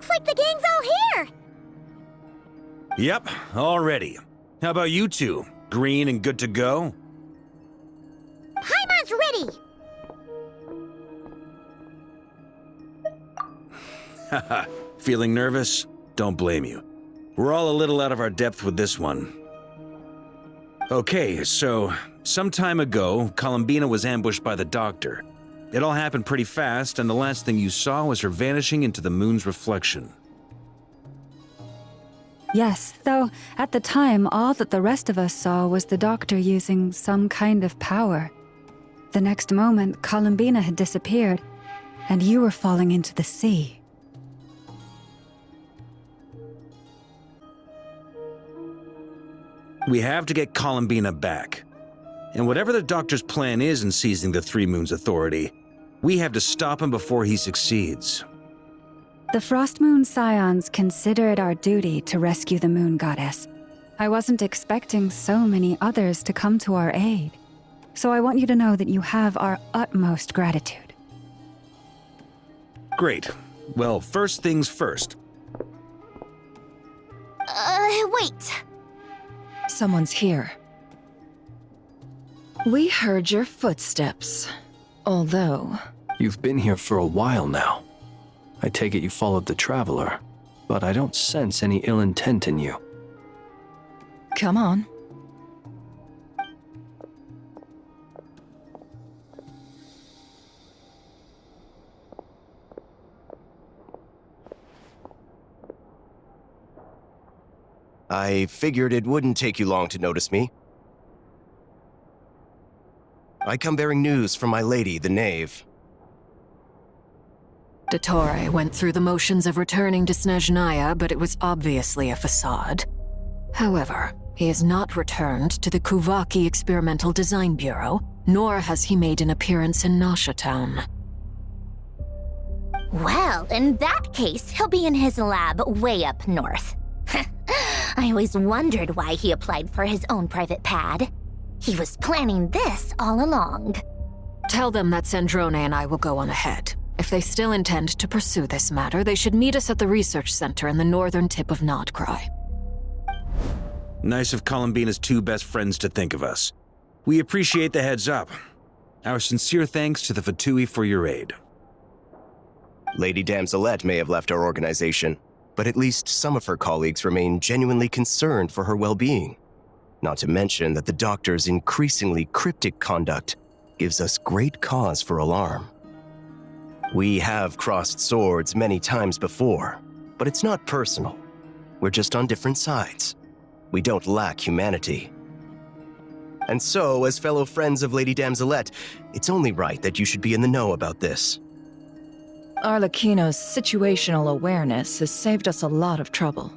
Looks like the gang's all here! Yep, all ready. How about you two? Green and good to go? Paimon's ready! Haha, feeling nervous? Don't blame you. We're all a little out of our depth with this one. Okay, so, some time ago, Columbina was ambushed by the Doctor. It all happened pretty fast, and the last thing you saw was her vanishing into the moon's reflection. Yes, though at the time, all that the rest of us saw was the Doctor using some kind of power. The next moment, Columbina had disappeared, and you were falling into the sea. We have to get Columbina back. And whatever the Doctor's plan is in seizing the Three Moons Authority, we have to stop him before he succeeds. The Frost Moon Scions consider it our duty to rescue the Moon Goddess. I wasn't expecting so many others to come to our aid, so I want you to know that you have our utmost gratitude. Great. Well, first things first. Wait. Someone's here. We heard your footsteps. Although... You've been here for a while now. I take it you followed the Traveler, but I don't sense any ill intent in you. Come on. I figured it wouldn't take you long to notice me. I come bearing news from my lady, the Knave. Dottore went through the motions of returning to Snezhnaya, but it was obviously a facade. However, he has not returned to the Kuvaki Experimental Design Bureau, nor has he made an appearance in Nasha Town. Well, in that case, he'll be in his lab way up north. I always wondered why he applied for his own private pad. He was planning this all along. Tell them that Sandrone and I will go on ahead. If they still intend to pursue this matter, they should meet us at the research center in the northern tip of Nod-Krai. Nice of Columbina's two best friends to think of us. We appreciate the heads up. Our sincere thanks to the Fatui for your aid. Lady Damselette may have left our organization, but at least some of her colleagues remain genuinely concerned for her well-being. Not to mention that the Doctor's increasingly cryptic conduct gives us great cause for alarm. We have crossed swords many times before, but it's not personal. We're just on different sides. We don't lack humanity. And so, as fellow friends of Lady Damselette, it's only right that you should be in the know about this. Arlecchino's situational awareness has saved us a lot of trouble.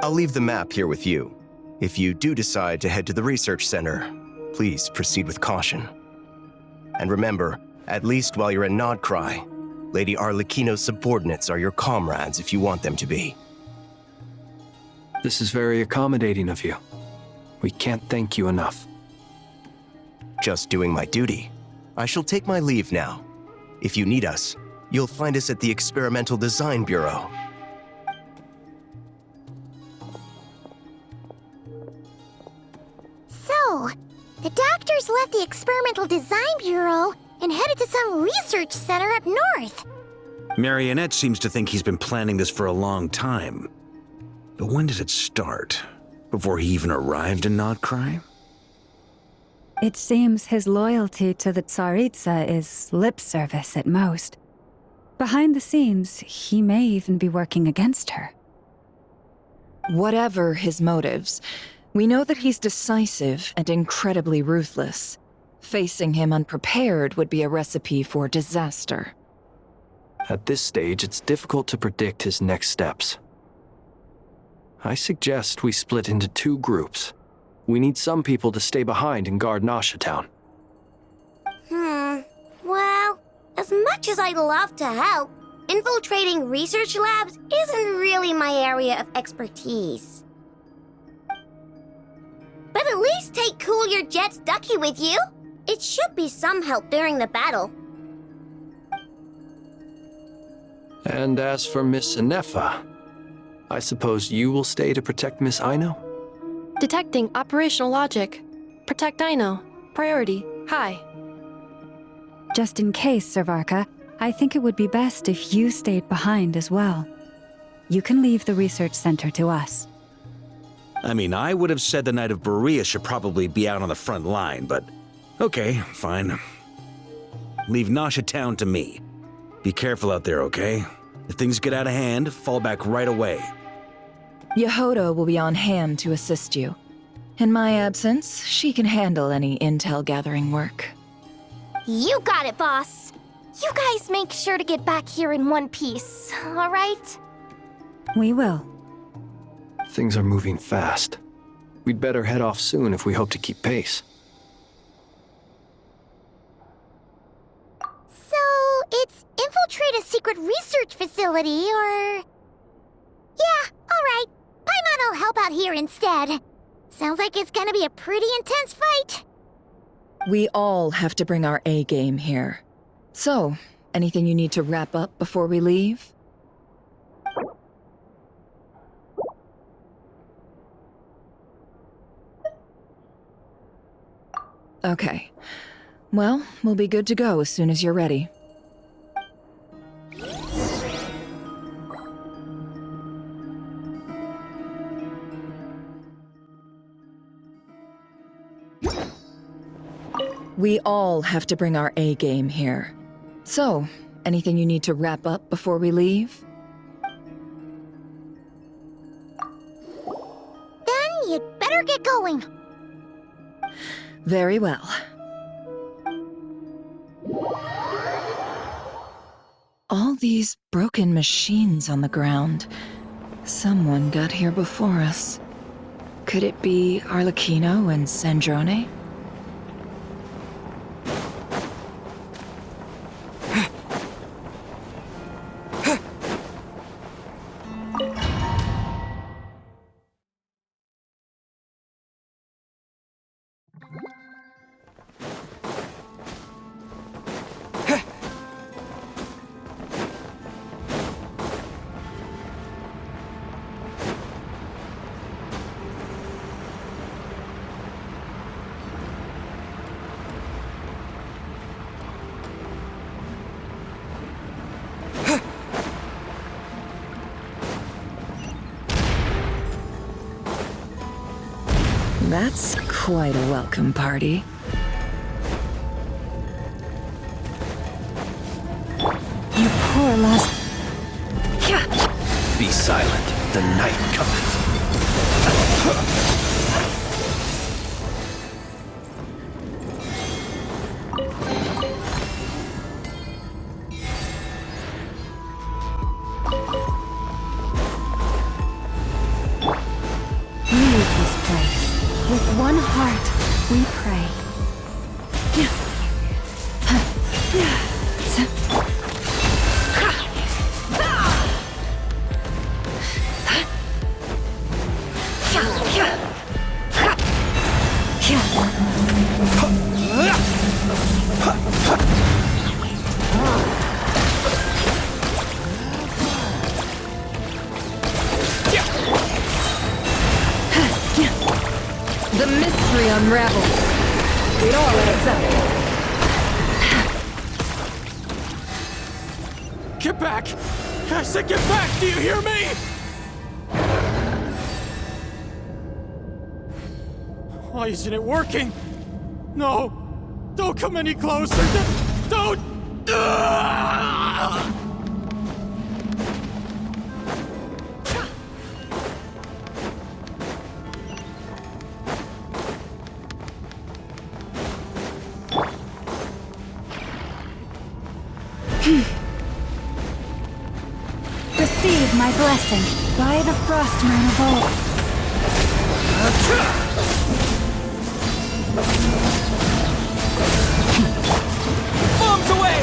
I'll leave the map here with you. If you do decide to head to the research center, please proceed with caution. And remember, at least while you're in Nod-Krai, Lady Arlecchino's subordinates are your comrades if you want them to be. This is very accommodating of you. We can't thank you enough. Just doing my duty. I shall take my leave now. If you need us, you'll find us at the Experimental Design Bureau. So, the Doctors left the Experimental Design Bureau and headed to some research center up north. Marionette seems to think he's been planning this for a long time. But when did it start? Before he even arrived in Nod-Krai? It seems his loyalty to the Tsaritsa is lip service at most. Behind the scenes, he may even be working against her. Whatever his motives, we know that he's decisive and incredibly ruthless. Facing him unprepared would be a recipe for disaster. At this stage, it's difficult to predict his next steps. I suggest we split into two groups. We need some people to stay behind and guard Nasha Town. Well, as much as I'd love to help, infiltrating research labs isn't really my area of expertise. But at least take Cool Your Jet's Ducky with you. It should be some help during the battle. And as for Miss Inefa, I suppose you will stay to protect Miss Aino? Detecting operational logic. Protect Aino. Priority. High. Just in case, Servarka, I think it would be best if you stayed behind as well. You can leave the research center to us. I mean, I would have said the Knight of Berea should probably be out on the front line, but okay, fine. Leave Nasha Town to me. Be careful out there, okay? If things get out of hand, fall back right away. Yehoda will be on hand to assist you. In my absence, she can handle any intel gathering work. You got it, boss. You guys make sure to get back here in one piece, all right? We will. Things are moving fast. We'd better head off soon if we hope to keep pace. So, it's infiltrate a secret research facility, or... Yeah, alright. Paimon will help out here instead. Sounds like it's gonna be a pretty intense fight. We all have to bring our A game here. So, anything you need to wrap up before we leave? Okay. Well, we'll be good to go as soon as you're ready. We all have to bring our A game here. So, anything you need to wrap up before we leave? Then you'd better get going. Very well. All these broken machines on the ground. Someone got here before us. Could it be Arlecchino and Sandrone? That's quite a welcome party. You poor lost... Be silent. The night cometh. Leave this place. With one heart, we pray. The mystery unravels. It all adds up. Get back! I said get back! Do you hear me? Why isn't it working? No! Don't come any closer! Don't! Receive my blessing by the Frostmoon of old. Bombs away!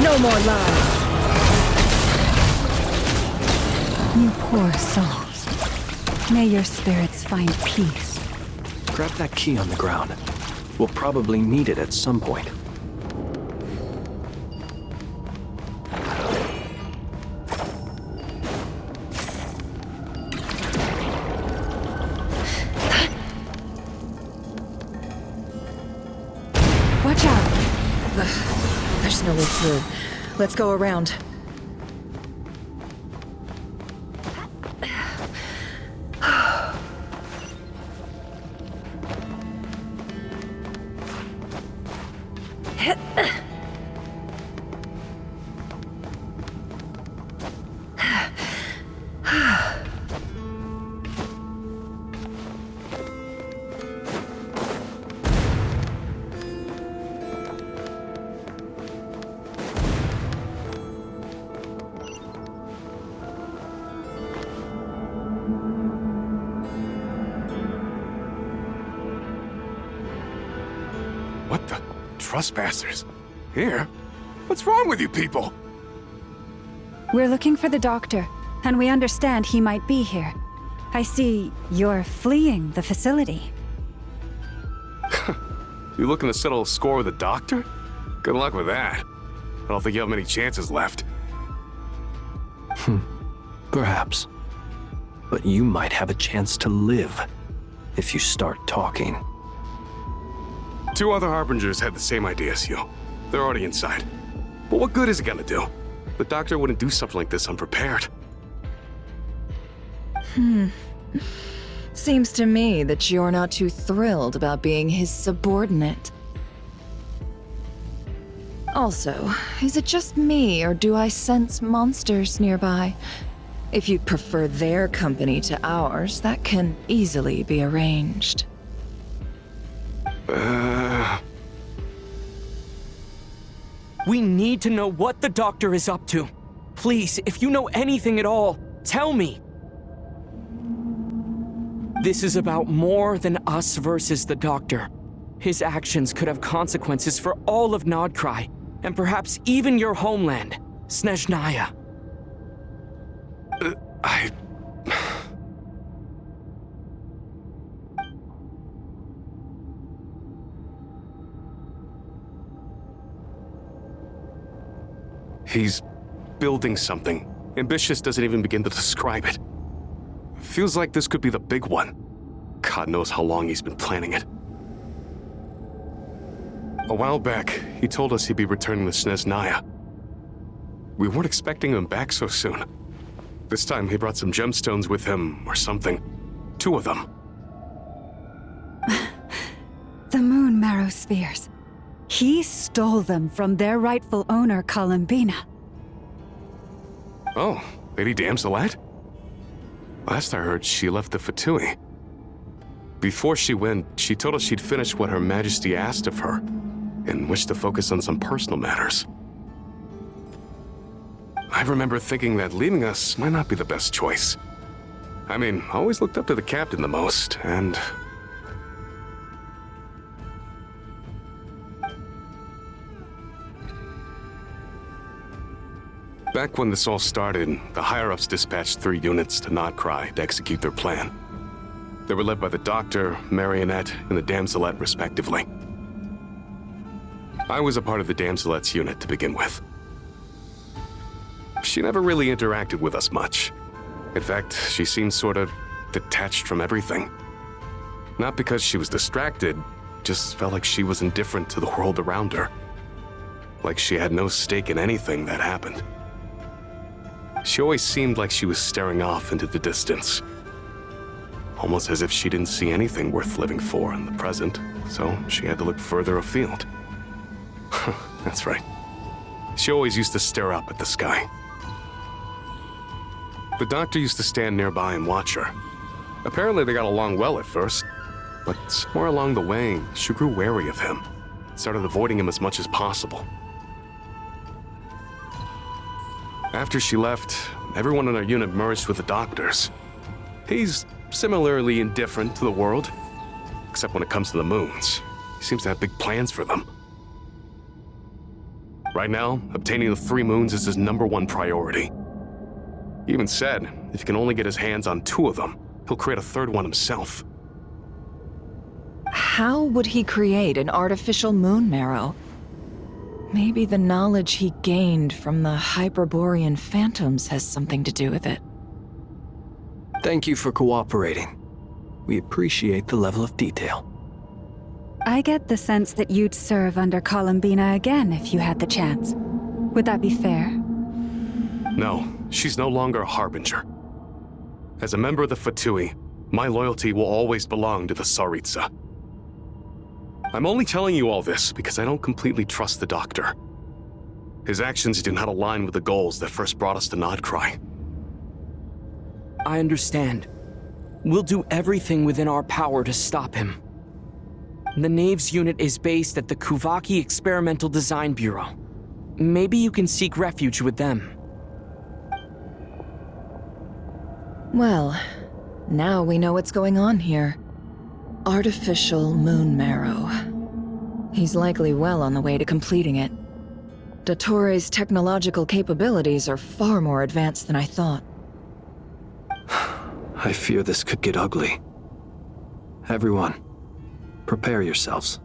No more lies. You poor souls. May your spirits find peace. Grab that key on the ground. We'll probably need it at some point. There's no way through. Let's go around. What the? Trespassers? Here? What's wrong with you people? We're looking for the doctor, and we understand he might be here. I see you're fleeing the facility. You looking to settle a score with the doctor? Good luck with that. I don't think you have many chances left. Perhaps. But you might have a chance to live if you start talking. 2 other Harbingers had the same idea as you. They're already inside. But what good is it gonna do? The doctor wouldn't do something like this unprepared. Seems to me that you're not too thrilled about being his subordinate. Also, is it just me, or do I sense monsters nearby? If you'd prefer their company to ours, that can easily be arranged. We need to know what the doctor is up to. Please, if you know anything at all, tell me. This is about more than us versus the doctor. His actions could have consequences for all of Nod-Krai, and perhaps even your homeland, Snezhnaya. He's building something. Ambitious doesn't even begin to describe it. Feels like this could be the big one. God knows how long he's been planning it. A while back, he told us he'd be returning to Snezhnaya. We weren't expecting him back so soon. This time he brought some gemstones with him, or something. 2 of them. The moon marrow spheres. He stole them from their rightful owner, Columbina. Oh, Lady Damselat? Last I heard, she left the Fatui. Before she went, she told us she'd finished what Her Majesty asked of her, and wished to focus on some personal matters. I remember thinking that leaving us might not be the best choice. I mean, I always looked up to the captain the most, and... Back when this all started, the higher-ups dispatched 3 units to Nod-Krai to execute their plan. They were led by the Doctor, Marionette, and the Damselet, respectively. I was a part of the Damselet's unit to begin with. She never really interacted with us much. In fact, she seemed sort of detached from everything. Not because she was distracted, just felt like she was indifferent to the world around her. Like she had no stake in anything that happened. She always seemed like she was staring off into the distance. Almost as if she didn't see anything worth living for in the present, so she had to look further afield. That's right. She always used to stare up at the sky. The Doctor used to stand nearby and watch her. Apparently they got along well at first, but somewhere along the way, she grew wary of him, started avoiding him as much as possible. After she left, everyone in our unit merged with the Doctor's. He's similarly indifferent to the world, except when it comes to the moons. He seems to have big plans for them. Right now, obtaining the 3 moons is his #1 priority. He even said, if he can only get his hands on 2 of them, he'll create a 3rd one himself. How would he create an artificial moon marrow? Maybe the knowledge he gained from the Hyperborean phantoms has something to do with it. Thank you for cooperating. We appreciate the level of detail. I get the sense that you'd serve under Columbina again if you had the chance. Would that be fair? No, she's no longer a Harbinger. As a member of the Fatui, my loyalty will always belong to the Tsaritsa. I'm only telling you all this because I don't completely trust the Doctor. His actions do not align with the goals that first brought us to Nod-Krai. I understand. We'll do everything within our power to stop him. The Knaves unit is based at the Kuvaki Experimental Design Bureau. Maybe you can seek refuge with them. Well, now we know what's going on here. Artificial moon marrow. He's likely well on the way to completing it. Dottore's technological capabilities are far more advanced than I thought. I fear this could get ugly. Everyone, prepare yourselves.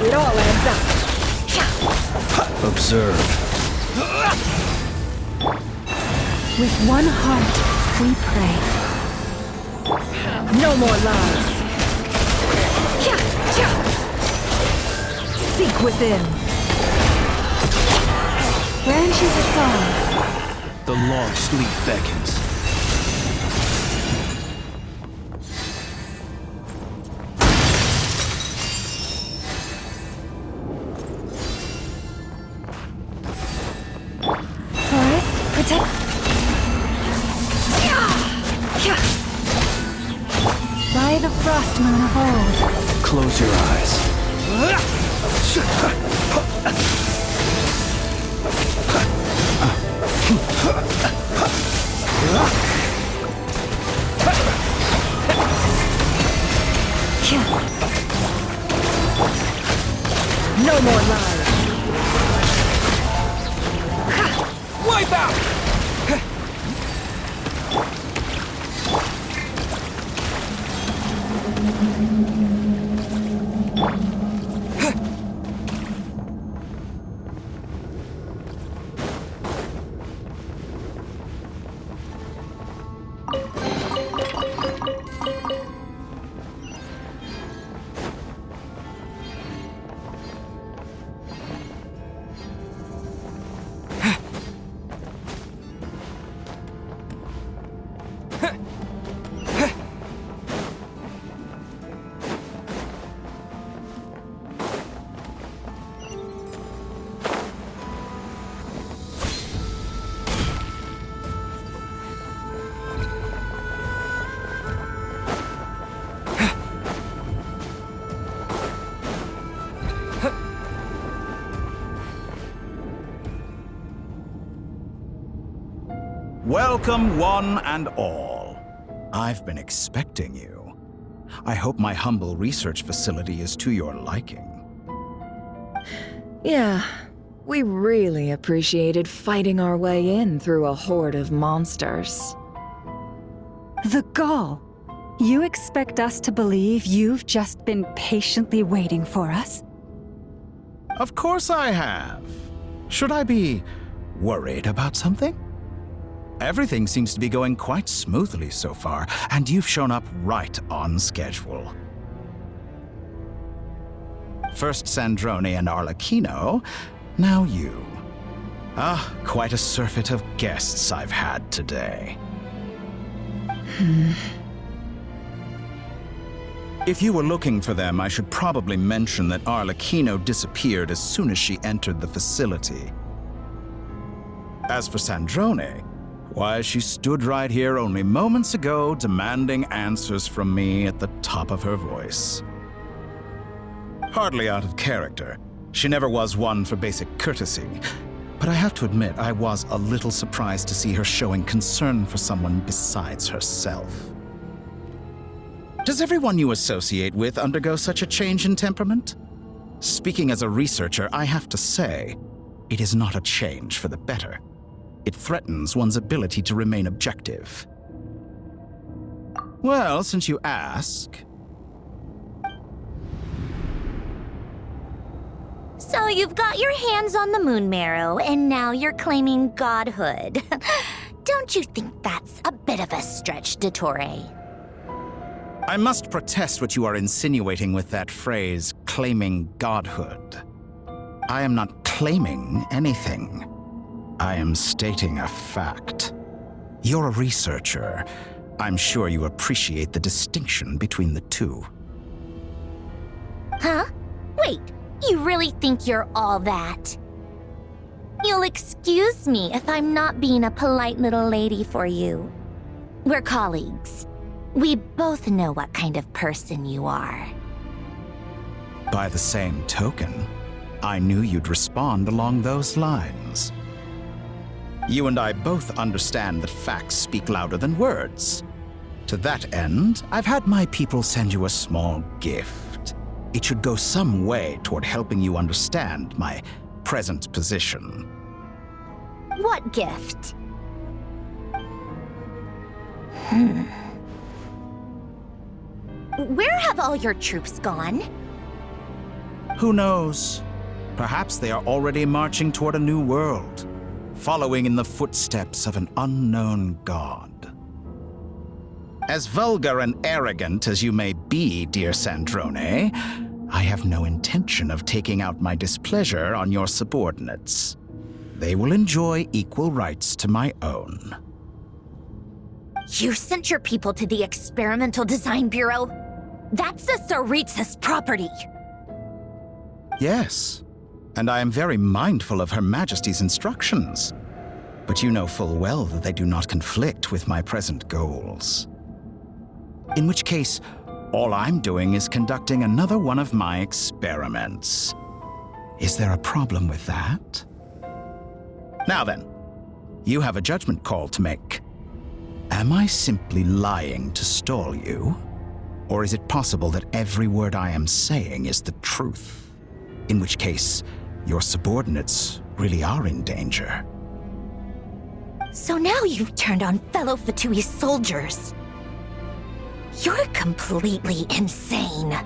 It all adds up. Observe. With one heart, we pray. No more lies. Seek within. Branches a song. The long sleep beckons. Forest, protect. By the frost moon of old. Close your eyes. No more lies. Wipe out! Welcome, one and all. I've been expecting you. I hope my humble research facility is to your liking. Yeah, we really appreciated fighting our way in through a horde of monsters. The gall. You expect us to believe you've just been patiently waiting for us? Of course I have. Should I be worried about something? Everything seems to be going quite smoothly so far, and you've shown up right on schedule. First Sandrone and Arlecchino, now you. Ah, quite a surfeit of guests I've had today. If you were looking for them, I should probably mention that Arlecchino disappeared as soon as she entered the facility. As for Sandrone, why, she stood right here only moments ago demanding answers from me at the top of her voice. Hardly out of character. She never was one for basic courtesy. But I have to admit, I was a little surprised to see her showing concern for someone besides herself. Does everyone you associate with undergo such a change in temperament? Speaking as a researcher, I have to say, it is not a change for the better. It threatens one's ability to remain objective. Well, since you ask... So you've got your hands on the moon marrow, and now you're claiming godhood. Don't you think that's a bit of a stretch, Dottore? I must protest what you are insinuating with that phrase, claiming godhood. I am not claiming anything. I am stating a fact. You're a researcher. I'm sure you appreciate the distinction between the two. Huh? Wait, you really think you're all that? You'll excuse me if I'm not being a polite little lady for you. We're colleagues. We both know what kind of person you are. By the same token, I knew you'd respond along those lines. You and I both understand that facts speak louder than words. To that end, I've had my people send you a small gift. It should go some way toward helping you understand my present position. What gift? Where have all your troops gone? Who knows? Perhaps they are already marching toward a new world, following in the footsteps of an unknown god. As vulgar and arrogant as you may be, dear Sandrone, I have no intention of taking out my displeasure on your subordinates. They will enjoy equal rights to my own. You sent your people to the Experimental Design Bureau? That's the Tsaritsa's property! Yes, and I am very mindful of Her Majesty's instructions. But you know full well that they do not conflict with my present goals. In which case, all I'm doing is conducting another one of my experiments. Is there a problem with that? Now then, you have a judgment call to make. Am I simply lying to stall you? Or is it possible that every word I am saying is the truth? In which case, your subordinates really are in danger. So now you've turned on fellow Fatui's soldiers. You're completely insane.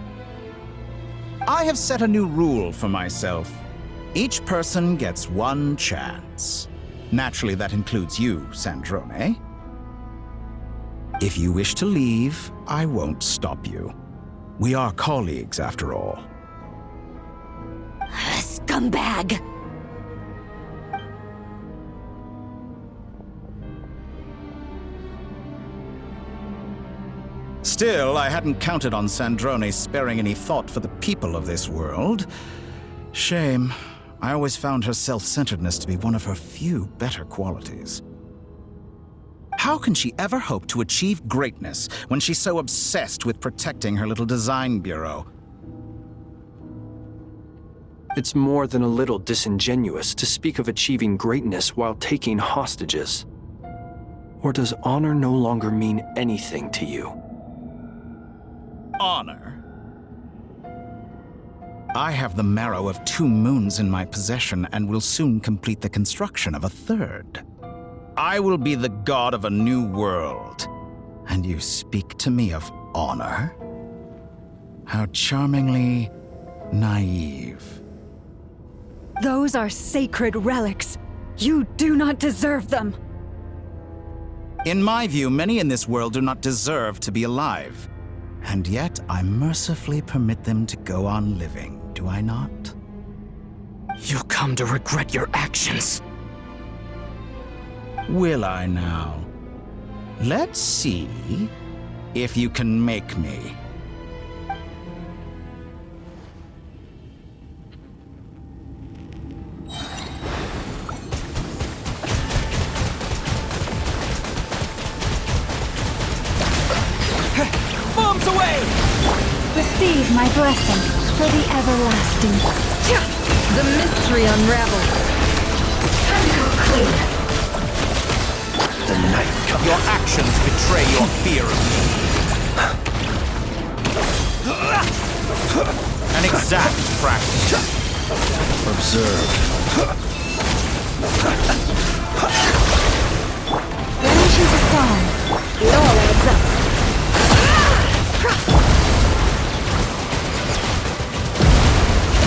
I have set a new rule for myself. Each person gets one chance. Naturally, that includes you, Sandrone. If you wish to leave, I won't stop you. We are colleagues, after all. Scumbag! Still, I hadn't counted on Sandrone sparing any thought for the people of this world. Shame. I always found her self-centeredness to be one of her few better qualities. How can she ever hope to achieve greatness when she's so obsessed with protecting her little design bureau? It's more than a little disingenuous to speak of achieving greatness while taking hostages. Or does honor no longer mean anything to you? Honor? I have the marrow of 2 moons in my possession and will soon complete the construction of a 3rd. I will be the god of a new world. And you speak to me of honor? How charmingly naive. Those are sacred relics. You do not deserve them. In my view, many in this world do not deserve to be alive. And yet, I mercifully permit them to go on living, do I not? You'll come to regret your actions. Will I now? Let's see if you can make me. Bombs away! Receive my blessing for the everlasting. The mystery unravels. Time to go clean. The night comes. Your actions betray your fear of me. An exact practice. Observe. When I choose a song, it all adds up.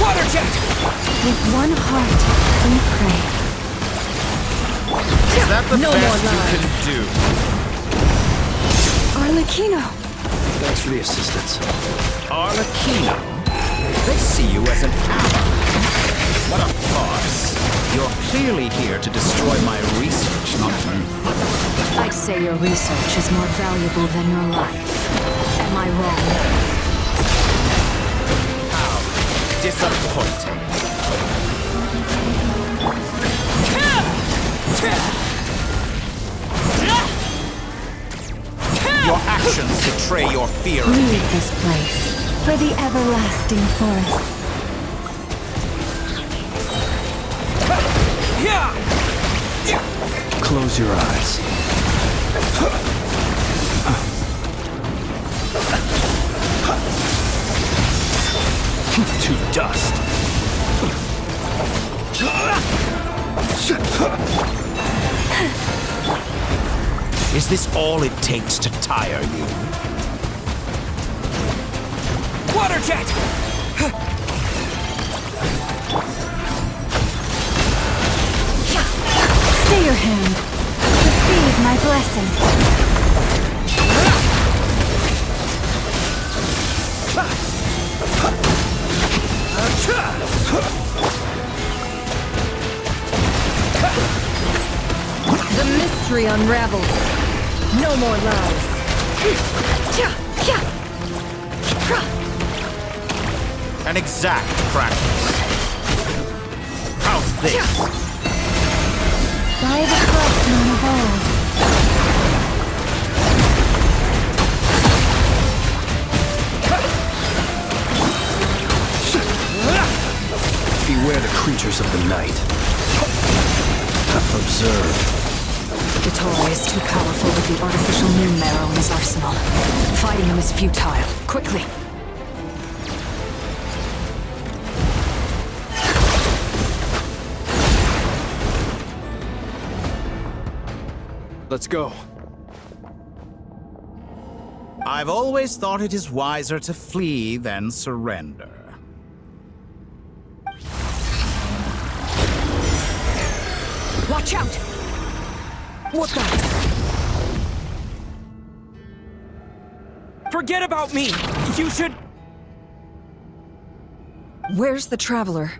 Water jet! With the No best more you lies. can do. Arlecchino! Thanks for the assistance. Arlecchino? They see you as an ally. What a farce. You're clearly here to destroy my research, not me. I'd say your research is more valuable than your life. Am I wrong? How disappointing. Your actions betray your fear of me. Leave this place for the everlasting forest. Close your eyes. To dust. Is this all it takes to tire you? Water jet! Stay your hand. Receive my blessing. The mystery unravels. No more lies. An exact practice. How's this? By the frost moon of old. Beware the creatures of the night. Observe. Gitara is too powerful with the artificial moon marrow in his arsenal. Fighting him is futile. Quickly! Let's go. I've always thought it is wiser to flee than surrender. Watch out! What the? Forget about me! You should... Where's the Traveler?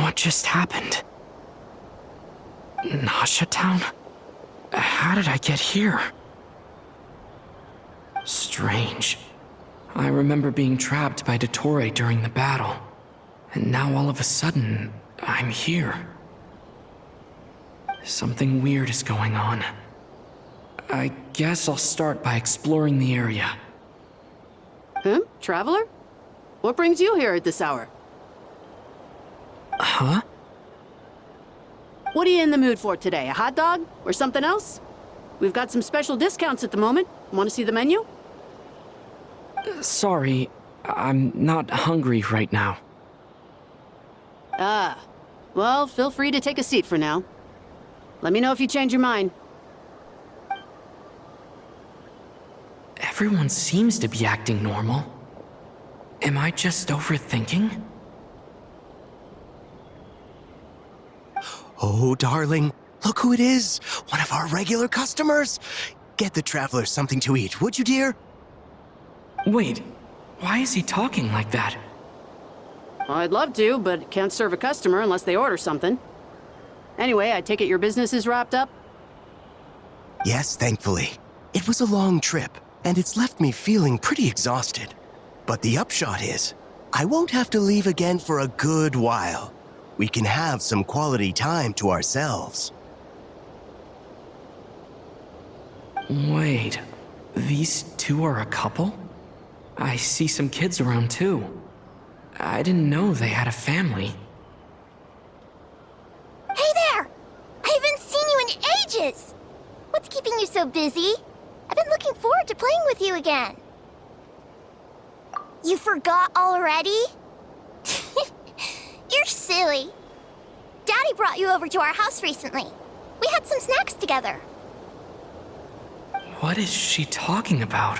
What just happened? Nasha Town? How did I get here? Strange. I remember being trapped by Dottore during the battle. And now all of a sudden, I'm here. Something weird is going on. I guess I'll start by exploring the area. Traveler? What brings you here at this hour? Huh? What are you in the mood for today? A hot dog? Or something else? We've got some special discounts at the moment. Want to see the menu? Sorry, I'm not hungry right now. Ah. Well, feel free to take a seat for now. Let me know if you change your mind. Everyone seems to be acting normal. Am I just overthinking? Oh, darling, look who it is. One of our regular customers. Get the traveler something to eat, would you, dear? Wait, why is he talking like that? Well, I'd love to, but can't serve a customer unless they order something. Anyway, I take it your business is wrapped up? Yes, thankfully. It was a long trip, and it's left me feeling pretty exhausted. But the upshot is, I won't have to leave again for a good while. We can have some quality time to ourselves. Wait, these two are a couple? I see some kids around too. I didn't know they had a family. ages. What's keeping you so busy? I've been looking forward to playing with you again. You forgot already? You're silly. Daddy brought you over to our house recently. We had some snacks together. What is she talking about?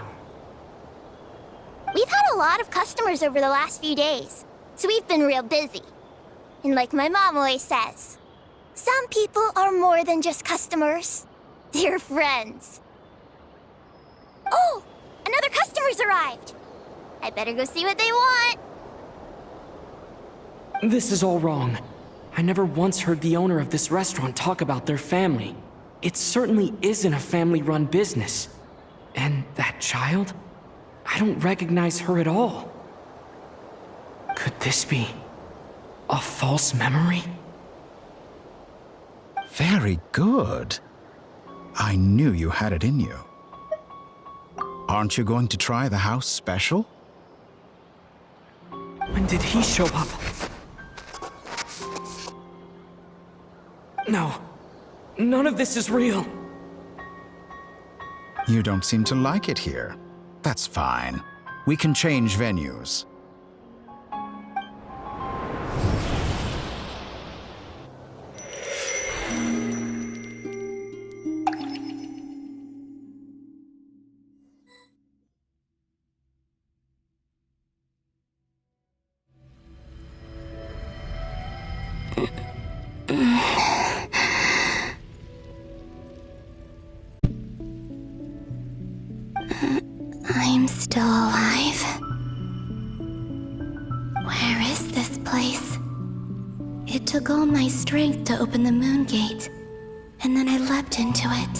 We've had a lot of customers over the last few days, so we've been real busy. And like my mom always says, some people are more than just customers. They're friends. Oh, another customer's arrived. I better go see what they want. This is all wrong. I never once heard the owner of this restaurant talk about their family. It certainly isn't a family-run business. And that child? I don't recognize her at all. Could this be a false memory? Very good. I knew you had it in you. Aren't you going to try the house special? When did he show up? No. None of this is real. You don't seem to like it here. That's fine. We can change venues. I'm still alive. Where is this place? It took all my strength to open the moon gate, and then I leapt into it.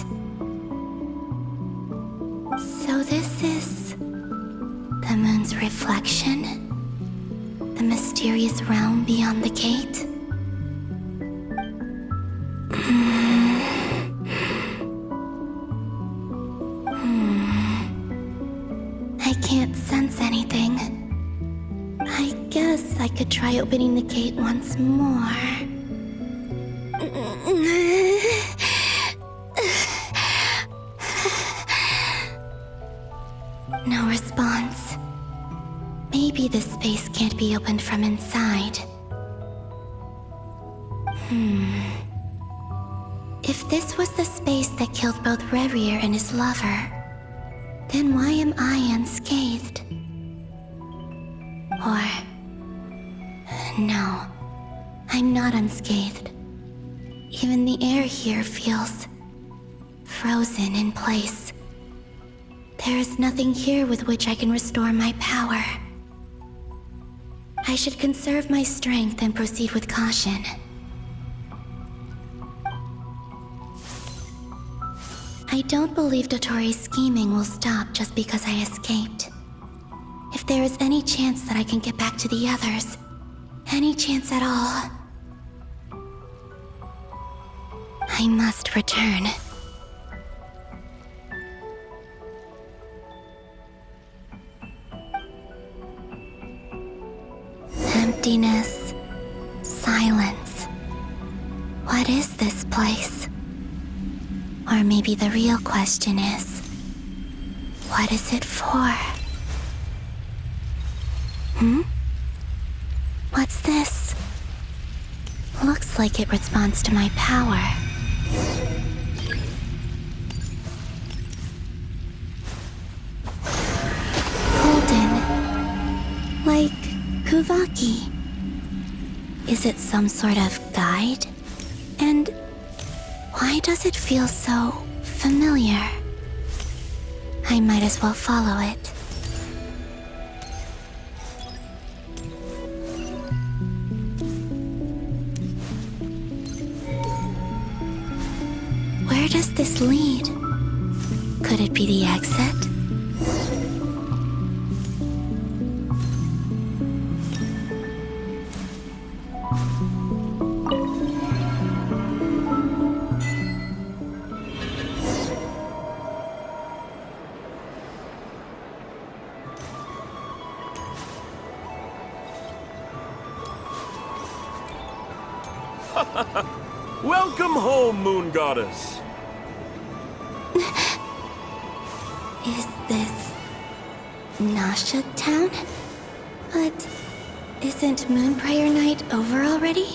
So this is the moon's reflection? The mysterious realm beyond the gate? I can't sense anything. I guess I could try opening the gate once more. No response. Maybe this space can't be opened from inside. If this was the space that killed both Revier and his lover, then why am I unscathed? Or... no, I'm not unscathed. Even the air here feels frozen in place. There is nothing here with which I can restore my power. I should conserve my strength and proceed with caution. I don't believe Dotori's scheming will stop just because I escaped. If there is any chance that I can get back to the others, any chance at all, I must return. Emptiness, silence. What is this place? Or maybe the real question is, what is it for? What's this? Looks like it responds to my power. Golden. Like Kuvaki. Is it some sort of guide? And why does it feel so familiar? I might as well follow it. Where does this lead? Could it be the exit? Welcome home, Moon Goddess. Is this Nasha Town? But isn't Moon Prayer Night over already?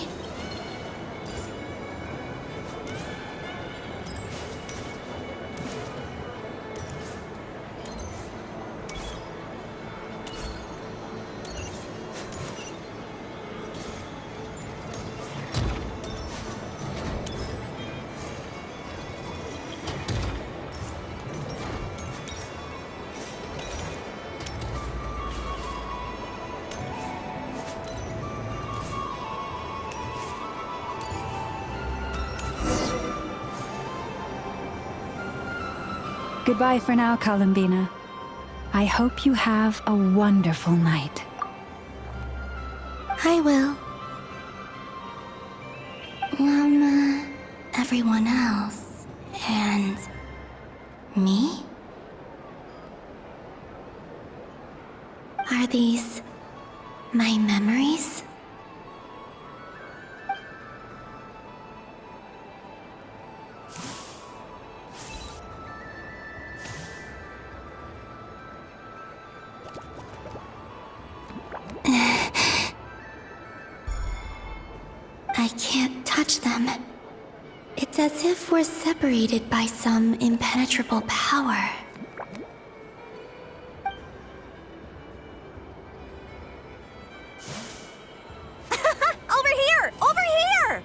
Goodbye for now, Columbina. I hope you have a wonderful night. I will. Everyone else. And... me? Are these... my memories? I can't touch them. It's as if we're separated by some impenetrable power. Over here! Over here!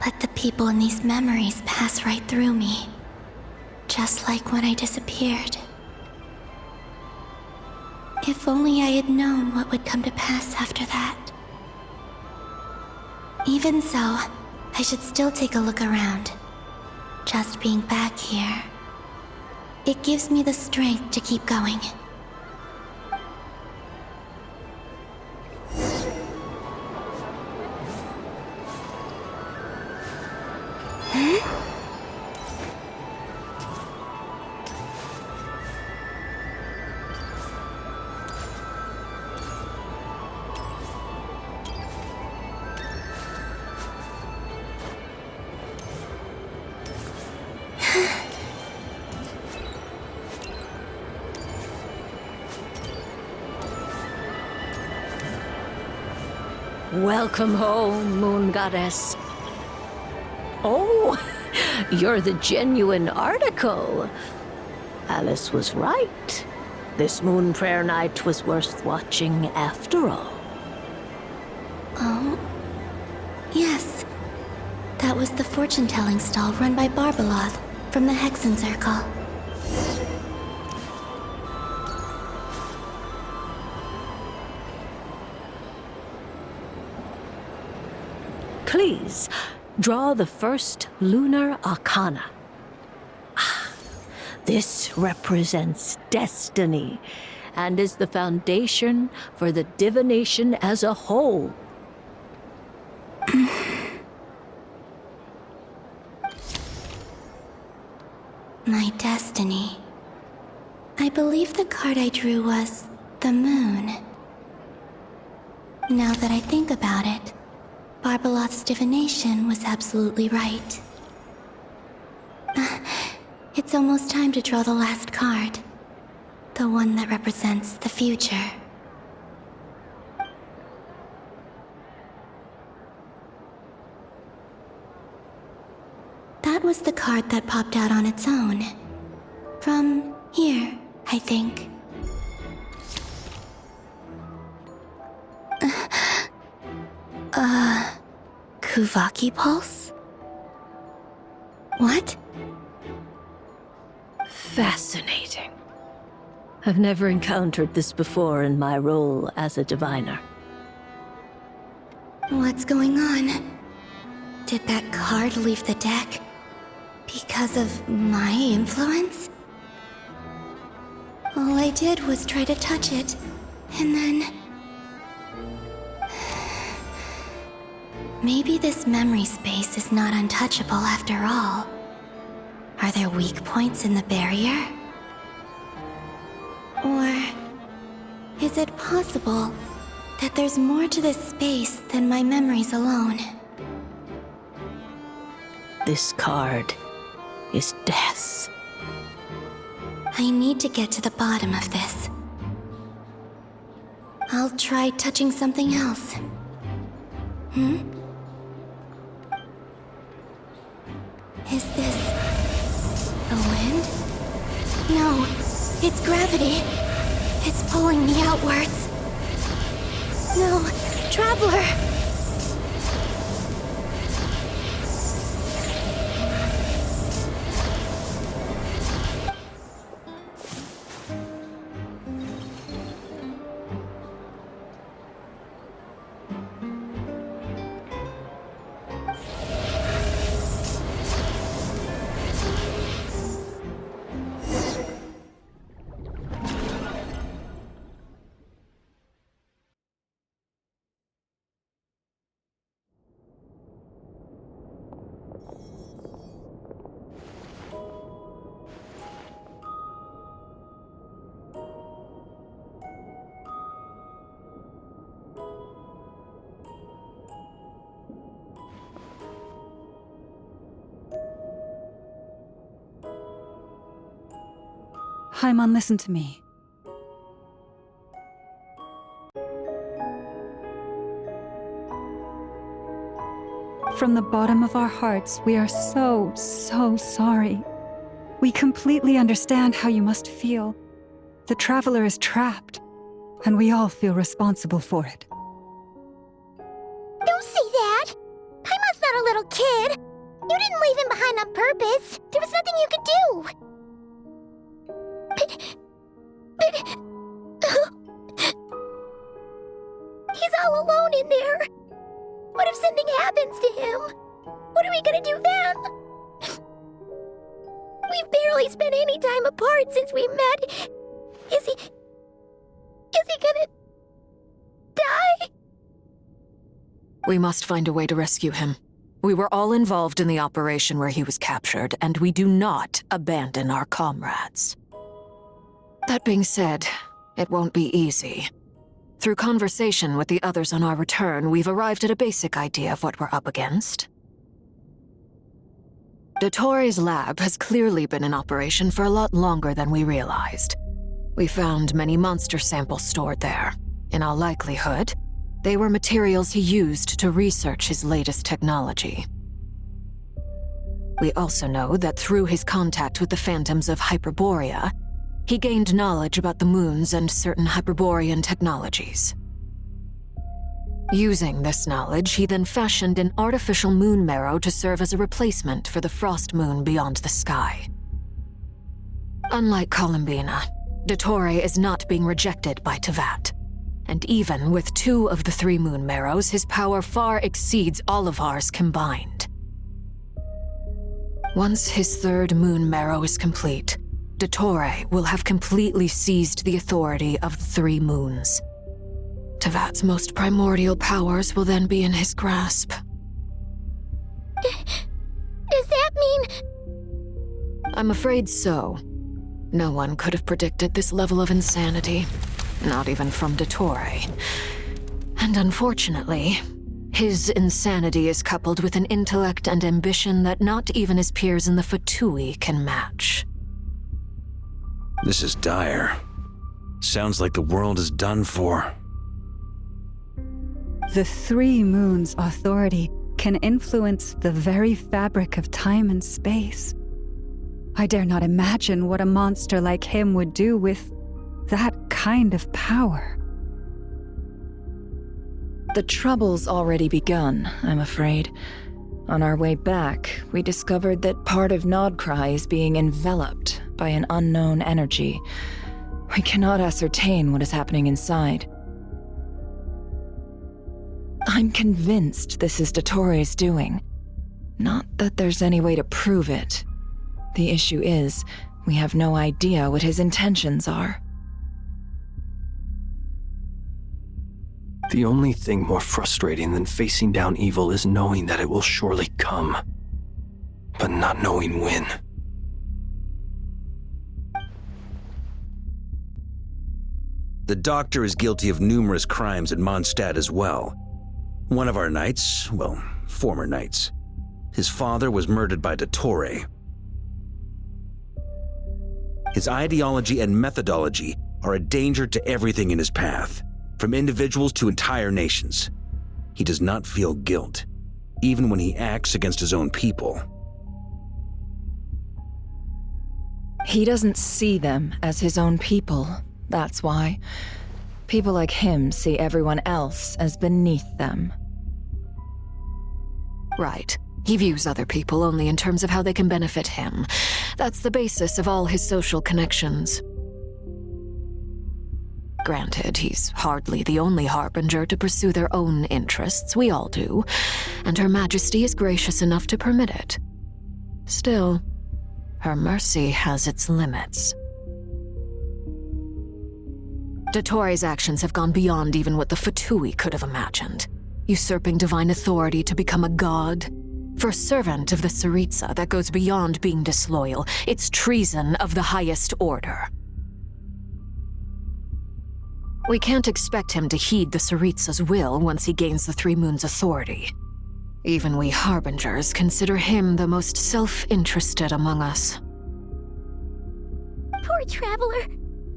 But the people in these memories pass right through me. Just like when I disappeared. If only I had known what would come to pass after that. Even so, I should still take a look around. Just being back here. It gives me the strength to keep going. Welcome home, Moon Goddess. Oh, you're the genuine article. Alice was right. This Moon Prayer Night was worth watching after all. Oh, yes. That was the fortune-telling stall run by Barbeloth from the Hexen Circle. Please, draw the first lunar arcana. This represents destiny and is the foundation for the divination as a whole. My destiny. I believe the card I drew was the moon. Now that I think about it, Barbeloth's divination was absolutely right. It's almost time to draw the last card. The one that represents the future. That was the card that popped out on its own. From here, I think. Kuvaki Pulse? What? Fascinating. I've never encountered this before in my role as a diviner. What's going on? Did that card leave the deck because of my influence? All I did was try to touch it, and then... Maybe this memory space is not untouchable after all. Are there weak points in the barrier? Is it possible that there's more to this space than my memories alone? This card is death. I need to get to the bottom of this. I'll try touching something else. Is this the wind? No, it's gravity. It's pulling me outwards. No, Traveler! Haimon, listen to me. From the bottom of our hearts, we are so sorry. We completely understand how you must feel. The Traveler is trapped, and we all feel responsible for it. Don't say that! Paimon's not a little kid! You didn't leave him behind on purpose! There was nothing you could do! He's all alone in there! What if something happens to him? What are we gonna do then? We've barely spent any time apart since we met. Is he gonna die? We must find a way to rescue him. We were all involved in the operation where he was captured, and we do not abandon our comrades. That being said, it won't be easy. Through conversation with the others on our return, we've arrived at a basic idea of what we're up against. Dottoro's lab has clearly been in operation for a lot longer than we realized. We found many monster samples stored there. In all likelihood, they were materials he used to research his latest technology. We also know that through his contact with the phantoms of Hyperborea, he gained knowledge about the moons and certain Hyperborean technologies. Using this knowledge, he then fashioned an artificial moon marrow to serve as a replacement for the frost moon beyond the sky. Unlike Columbina, Dottore is not being rejected by Teyvat. And even with 2 of the 3 moon marrows, his power far exceeds all of ours combined. Once his 3rd moon marrow is complete, Dottore will have completely seized the authority of the 3 moons. Teyvat's most primordial powers will then be in his grasp. Does that mean... I'm afraid so. No one could have predicted this level of insanity, not even from Dottore. And unfortunately, his insanity is coupled with an intellect and ambition that not even his peers in the Fatui can match. This is dire. Sounds like the world is done for. The 3 moons' authority can influence the very fabric of time and space. I dare not imagine what a monster like him would do with that kind of power. The trouble's already begun, I'm afraid. On our way back, we discovered that part of Nod-Krai is being enveloped by an unknown energy. We cannot ascertain what is happening inside. I'm convinced this is Dottore's doing. Not that there's any way to prove it. The issue is, we have no idea what his intentions are. The only thing more frustrating than facing down evil is knowing that it will surely come, but not knowing when. The doctor is guilty of numerous crimes at Mondstadt as well. One of our knights, well, former knights, his father was murdered by Dottore. His ideology and methodology are a danger to everything in his path, from individuals to entire nations. He does not feel guilt, even when he acts against his own people. He doesn't see them as his own people, that's why. People like him see everyone else as beneath them. Right. He views other people only in terms of how they can benefit him. That's the basis of all his social connections. Granted, he's hardly the only harbinger to pursue their own interests. We all do. And Her Majesty is gracious enough to permit it. Still, her mercy has its limits. Dottore's actions have gone beyond even what the Fatui could have imagined. Usurping divine authority to become a god. For a servant of the Tsaritsa, that goes beyond being disloyal. It's treason of the highest order. We can't expect him to heed the Tsaritsa's will once he gains the Three Moons' authority. Even we Harbingers consider him the most self-interested among us. Poor Traveler.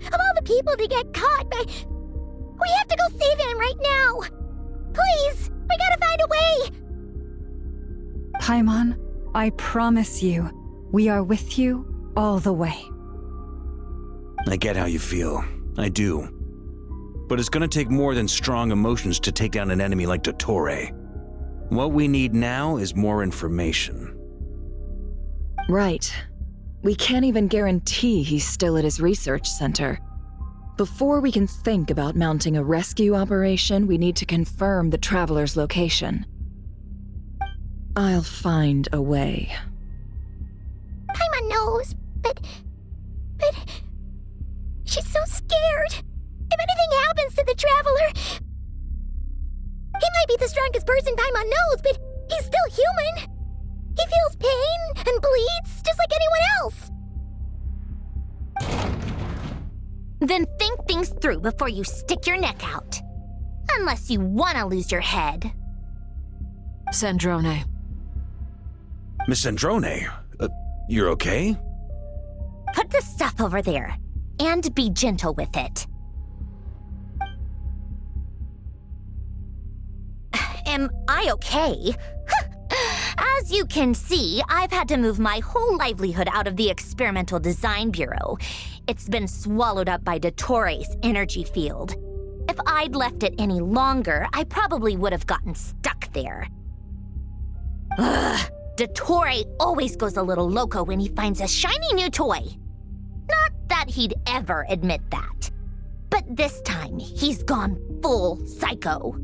Of all the people to get caught by... We have to go save him right now! Please! We gotta find a way! Paimon, I promise you, we are with you all the way. I get how you feel. I do. But it's gonna take more than strong emotions to take down an enemy like Dottore. What we need now is more information. Right. We can't even guarantee he's still at his research center. Before we can think about mounting a rescue operation, we need to confirm the Traveler's location. I'll find a way. Paimon knows, but... She's so scared. If anything happens to the Traveler... He might be the strongest person Paimon knows, but he's still human. He feels pain and bleeds just like anyone else. Then think things through before you stick your neck out. Unless you want to lose your head. Sandrone. Miss Sandrone, you're okay? Put the stuff over there, and be gentle with it. Am I okay? As you can see, I've had to move my whole livelihood out of the Experimental Design Bureau. It's been swallowed up by Dottore's energy field. If I'd left it any longer, I probably would have gotten stuck there. Ugh, Dottore always goes a little loco when he finds a shiny new toy. Not that he'd ever admit that. But this time, he's gone full psycho.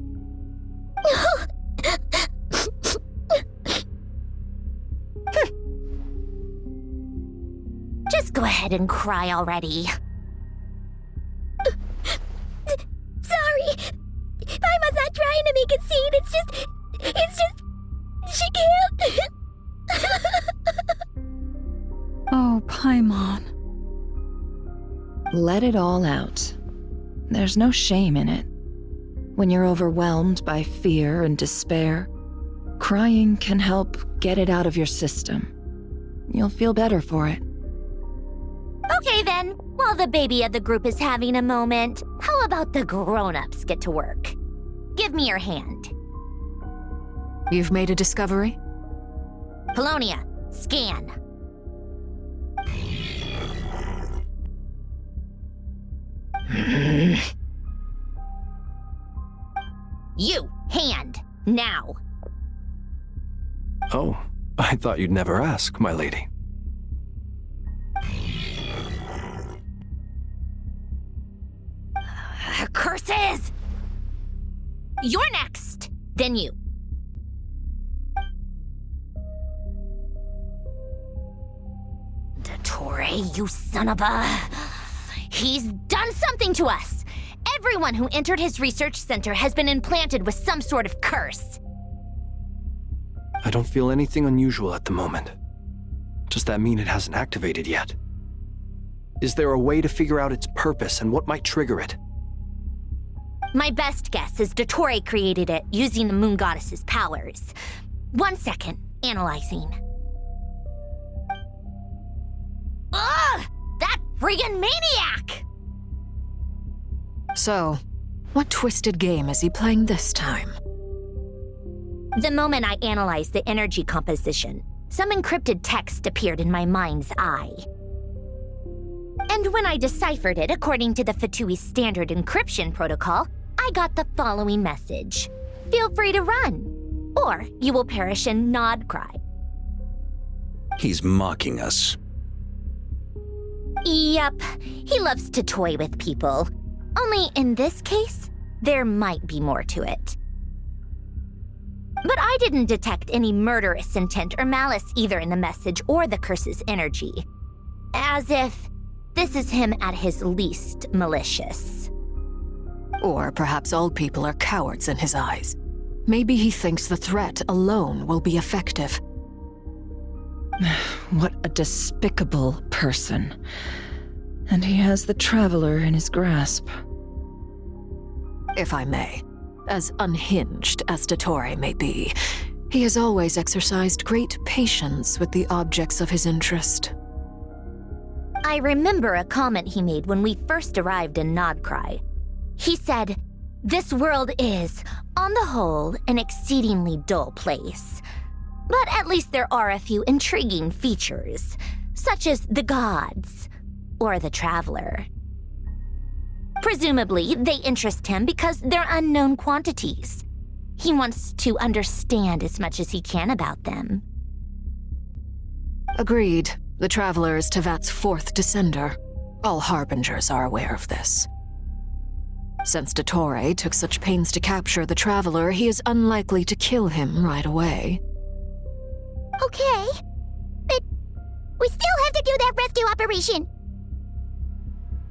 Just go ahead and cry already. Sorry. Paimon's not trying to make it seem. It's just... She can't. Oh, Paimon. Let it all out. There's no shame in it. When you're overwhelmed by fear and despair, crying can help get it out of your system. You'll feel better for it. Okay then, while the baby of the group is having a moment, how about the grown-ups get to work? Give me your hand. You've made a discovery? Polonia, scan. You, hand, now. Oh, I thought you'd never ask, my lady. Curses! You're next, then you. Dottore, you son of a... He's done something to us! Everyone who entered his research center has been implanted with some sort of curse. I don't feel anything unusual at the moment. Does that mean it hasn't activated yet? Is there a way to figure out its purpose and what might trigger it? My best guess is Dottore created it using the moon goddess's powers. 1 second, analyzing. Ugh! That friggin' maniac! So, what twisted game is he playing this time? The moment I analyzed the energy composition, some encrypted text appeared in my mind's eye. And when I deciphered it according to the Fatui standard encryption protocol, I got the following message. Feel free to run, or you will perish in Nod-Krai. He's mocking us. Yep, he loves to toy with people. Only in this case, there might be more to it. But I didn't detect any murderous intent or malice either in the message or the curse's energy. As if this is him at his least malicious. Or perhaps all people are cowards in his eyes. Maybe he thinks the threat alone will be effective. What a despicable person. And he has the Traveler in his grasp. If I may, as unhinged as Dottore may be, he has always exercised great patience with the objects of his interest. I remember a comment he made when we first arrived in Nod-Krai. He said, "This world is, on the whole, an exceedingly dull place. But at least there are a few intriguing features, such as the gods or the Traveler. Presumably, they interest him because they're unknown quantities. He wants to understand as much as he can about them." Agreed. The Traveler is Tevat's 4th descender. All Harbingers are aware of this. Since Dottore took such pains to capture the Traveler, he is unlikely to kill him right away. Okay, but we still have to do that rescue operation.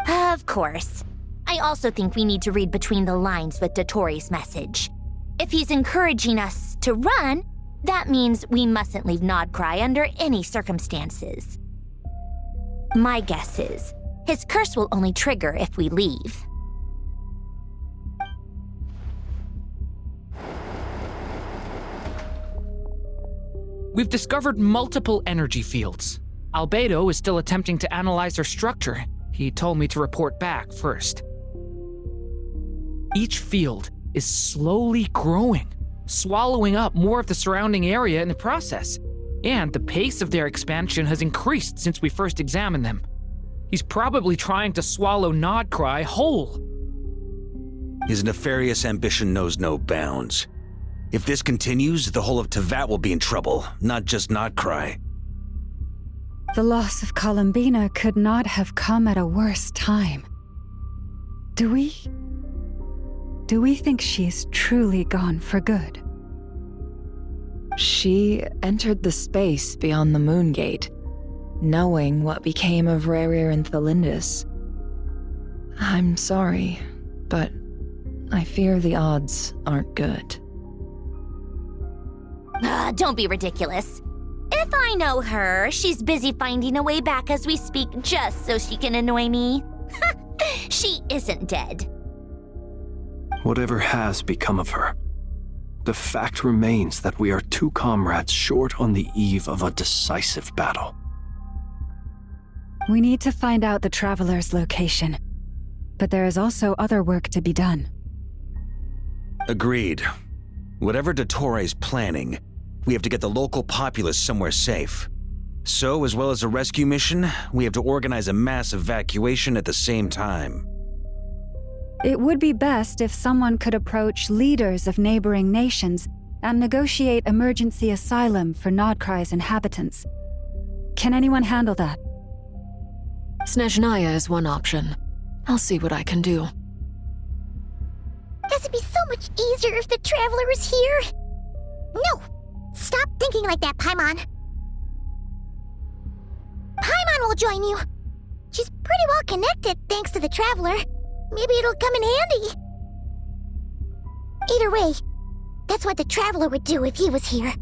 Of course. I also think we need to read between the lines with Dottore's message. If he's encouraging us to run, that means we mustn't leave Nod-Krai under any circumstances. My guess is, his curse will only trigger if we leave. We've discovered multiple energy fields. Albedo is still attempting to analyze their structure. He told me to report back first. Each field is slowly growing, swallowing up more of the surrounding area in the process. And the pace of their expansion has increased since we first examined them. He's probably trying to swallow Nod-Krai whole. His nefarious ambition knows no bounds. If this continues, the whole of Tevat will be in trouble, not just Nod-Krai. The loss of Columbina could not have come at a worse time. Do we think she's truly gone for good? She entered the space beyond the Moon Gate, knowing what became of Rerir and Thalindus. I'm sorry, but I fear the odds aren't good. Don't be ridiculous. If I know her, she's busy finding a way back as we speak just so she can annoy me. She isn't dead. Whatever has become of her, the fact remains that we are 2 comrades short on the eve of a decisive battle. We need to find out the Traveler's location. But there is also other work to be done. Agreed. Whatever Dottore's planning, we have to get the local populace somewhere safe. So, as well as a rescue mission, we have to organize a mass evacuation at the same time. It would be best if someone could approach leaders of neighboring nations and negotiate emergency asylum for Nod-Krai's inhabitants. Can anyone handle that? Snezhnaya is one option. I'll see what I can do. This would be so much easier if the Traveler is here. No! Stop thinking like that, Paimon. Paimon will join you. She's pretty well connected thanks to the Traveler. Maybe it'll come in handy. Either way, that's what the Traveler would do if he was here.